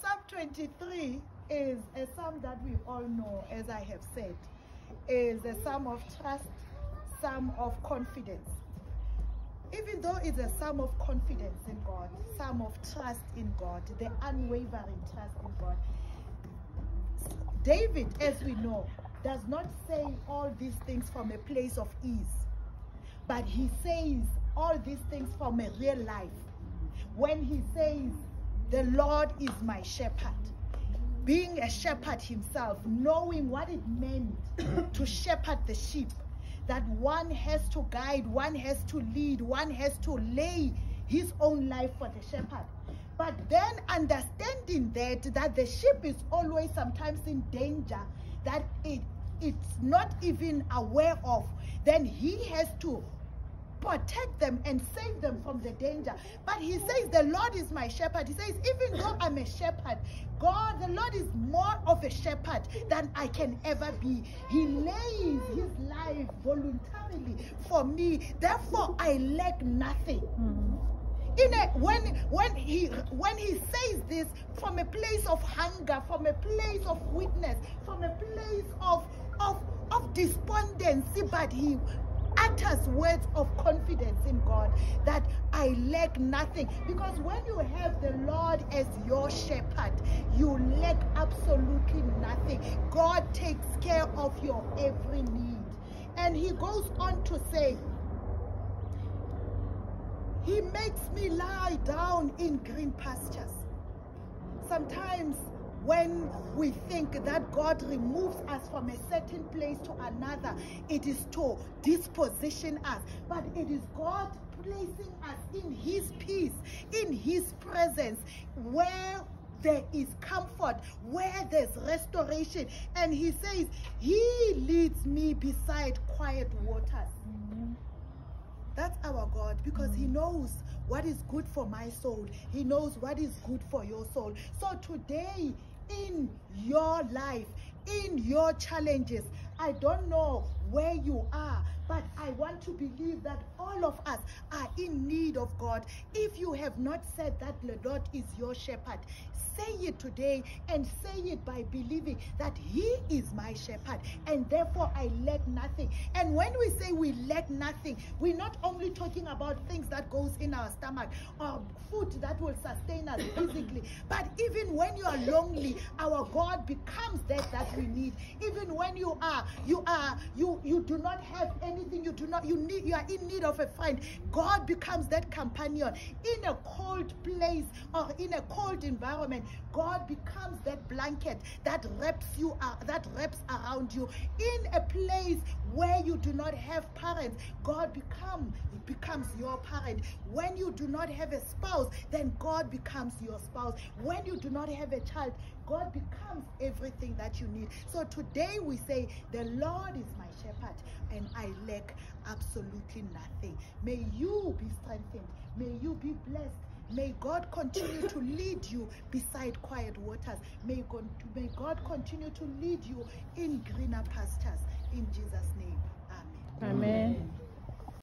Psalm 23 is a psalm that we all know, as I have said, is a psalm of trust, psalm of confidence. Even though it's a psalm of confidence in God, psalm of trust in God, the unwavering trust in God, David, as we know, does not say all these things from a place of ease, but he says all these things from a real life. When he says, the Lord is my shepherd, being a shepherd himself, knowing what it meant to shepherd the sheep, that one has to guide, one has to lead, one has to lay his own life for the shepherd. But then understanding that the sheep is always sometimes in danger, that it's not even aware of, then he has to protect them and save them from the danger. But he says, the Lord is my shepherd. He says, even though I'm a shepherd, God, the Lord is more of a shepherd than I can ever be. He lays his life voluntarily for me. Therefore, I lack nothing. When he says this from a place of hunger, from a place of weakness, from a place of despondency, but he utters words of confidence in God, that I lack nothing. Because when you have the Lord as your shepherd, you lack absolutely nothing. God takes care of your every need. And he goes on to say, he makes me lie down in green pastures. Sometimes when we think that God removes us from a certain place to another, it is to disposition us. But it is God placing us in his peace, in his presence, where there is comfort, where there's restoration. And he says, he leads me beside quiet waters. That's our God, because he knows what is good for my soul. He knows what is good for your soul. So today, in your life, in your challenges, I don't know where you are, but I want to believe that all of us are in need of God. If you have not said that the Lord is your shepherd, say it today, and say it by believing that he is my shepherd, and therefore I lack nothing. And when we say we lack nothing, we're not only talking about things that goes in our stomach or food that will sustain us physically, but even when you are lonely, our God becomes that we need. Even when you do not have anything, you are in need of a friend, God becomes that companion. In a cold place or in a cold environment, God becomes that blanket that wraps around you. In a place where you do not have parents, God becomes your parent. When you do not have a spouse, then God becomes your spouse. When you do not have a child, God becomes everything that you need. So today we say, the Lord is my shepherd and I lack absolutely nothing. May you be strengthened. May you be blessed. May God continue to lead you beside quiet waters. May God continue to lead you in greener pastures. In Jesus' name, amen. Amen.